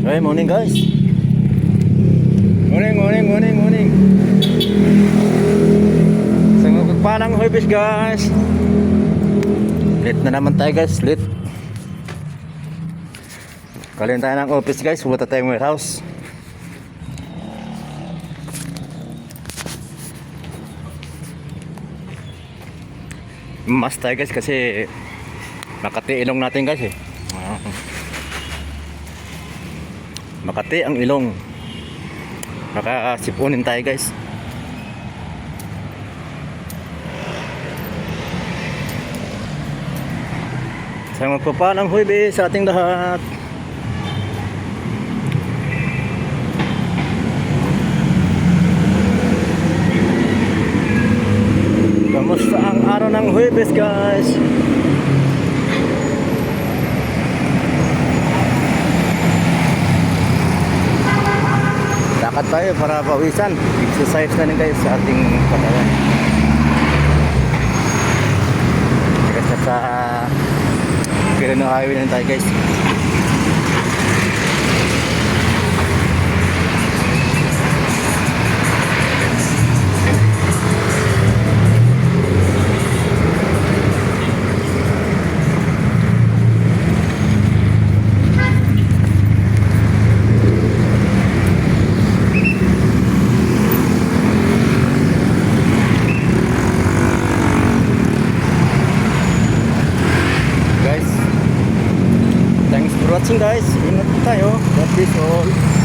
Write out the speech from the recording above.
Hey, morning guys. Morning. Sa magpalang harvest guys. Late na naman tayo guys, late. Kalin tayo ng office guys, pumunta tayong warehouse. Mas tayo guys kasi Makati ilong natin guys eh. Makati ang ilong. Makasipunin tayo guys. Sa magpapalang huwebe sa ating lahat. Kamusta ang araw ng Huwebes guys? Lakad tayo para pawisan. Exercise na rin guys sa ating katawan. Kasi sa Quirino Highway na tayo guys. Thanks for watching guys. Ingat tayo. God bless all.